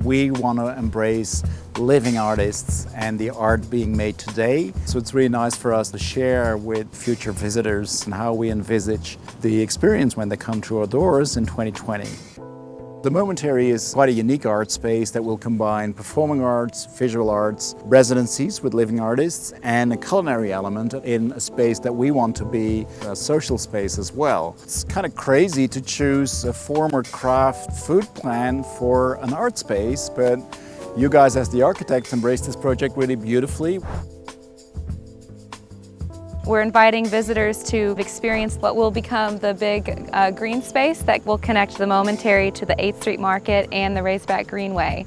We want to embrace living artists and the art being made today. So it's really nice for us to share with future visitors and how we envisage the experience when they come through our doors in 2020. The Momentary is quite a unique art space that will combine performing arts, visual arts, residencies with living artists, and a culinary element in a space that we want to be a social space as well. It's kind of crazy to choose a former craft food plan for an art space, but you guys as the architects embraced this project really beautifully. We're inviting visitors to experience what will become the big green space that will connect the Momentary to the 8th Street Market and the Raised-Back Greenway.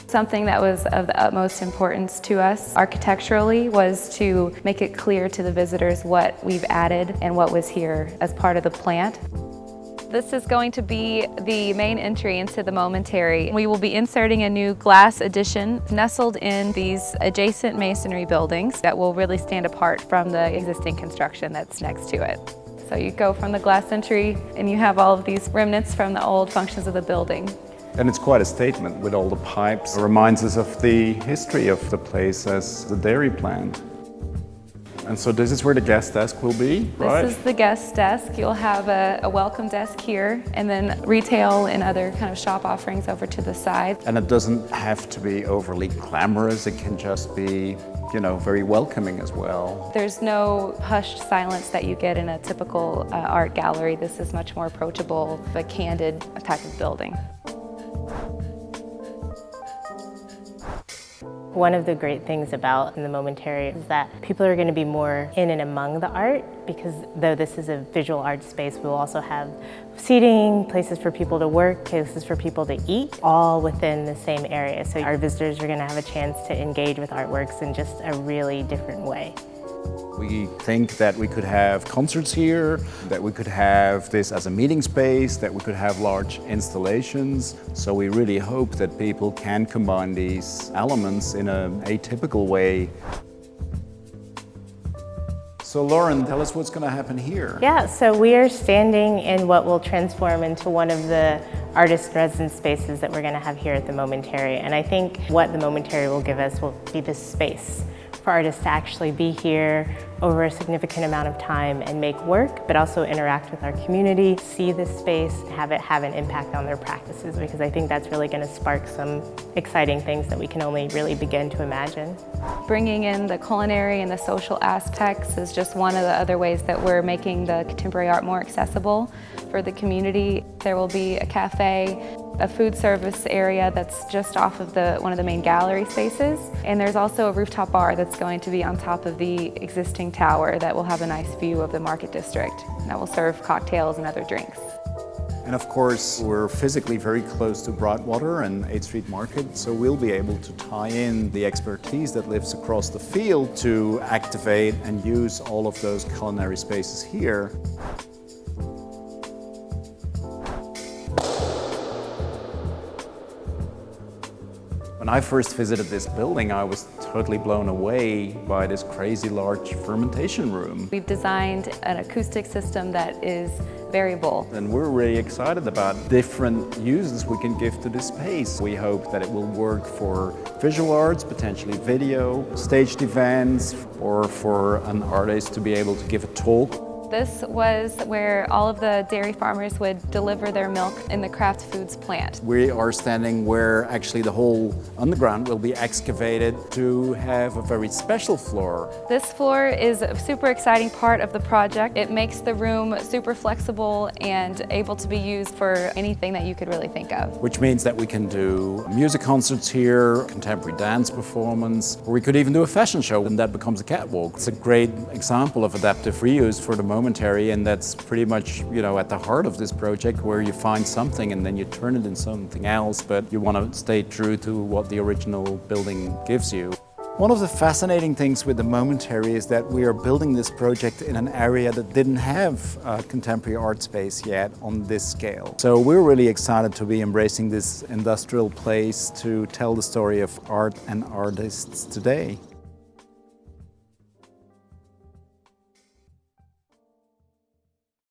Something that was of the utmost importance to us architecturally was to make it clear to the visitors what we've added and what was here as part of the plant. This is going to be the main entry into the Momentary. We will be inserting a new glass addition nestled in these adjacent masonry buildings that will really stand apart from the existing construction that's next to it. So you go from the glass entry and you have all of these remnants from the old functions of the building. And it's quite a statement with all the pipes. It reminds us of the history of the place as the dairy plant. And so this is where the guest desk will be, right? This is the guest desk. You'll have a welcome desk here, and then retail and other kind of shop offerings over to the side. And it doesn't have to be overly glamorous. It can just be, you know, very welcoming as well. There's no hushed silence that you get in a typical art gallery. This is much more approachable, a candid type of building. One of the great things about the Momentary is that people are going to be more in and among the art, because though this is a visual art space, we'll also have seating, places for people to work, places for people to eat, all within the same area. So our visitors are going to have a chance to engage with artworks in just a really different way. We think that we could have concerts here, that we could have this as a meeting space, that we could have large installations. So we really hope that people can combine these elements in an atypical way. So Lauren, tell us what's going to happen here. Yeah, so we are standing in what will transform into one of the artist residence spaces that we're going to have here at the Momentary. And I think what the Momentary will give us will be this space for artists to actually be here over a significant amount of time and make work, but also interact with our community, see this space, have it have an impact on their practices, because I think that's really going to spark some exciting things that we can only really begin to imagine. Bringing in the culinary and the social aspects is just one of the other ways that we're making the contemporary art more accessible for the community. There will be a cafe, a food service area that's just off of one of the main gallery spaces. And there's also a rooftop bar that's going to be on top of the existing tower that will have a nice view of the market district that will serve cocktails and other drinks. And of course, we're physically very close to Broadwater and 8th Street Market, so we'll be able to tie in the expertise that lives across the field to activate and use all of those culinary spaces here. When I first visited this building, I was totally blown away by this crazy large fermentation room. We've designed an acoustic system that is variable. And we're really excited about different uses we can give to this space. We hope that it will work for visual arts, potentially video, staged events, or for an artist to be able to give a talk. This was where all of the dairy farmers would deliver their milk in the Kraft Foods plant. We are standing where actually the whole underground will be excavated to have a very special floor. This floor is a super exciting part of the project. It makes the room super flexible and able to be used for anything that you could really think of. Which means that we can do music concerts here, contemporary dance performance, or we could even do a fashion show, and that becomes a catwalk. It's a great example of adaptive reuse for the Momentary, and that's pretty much, you know, at the heart of this project, where you find something and then you turn it into something else, but you want to stay true to what the original building gives you. One of the fascinating things with the Momentary is that we are building this project in an area that didn't have a contemporary art space yet on this scale. So we're really excited to be embracing this industrial place to tell the story of art and artists today.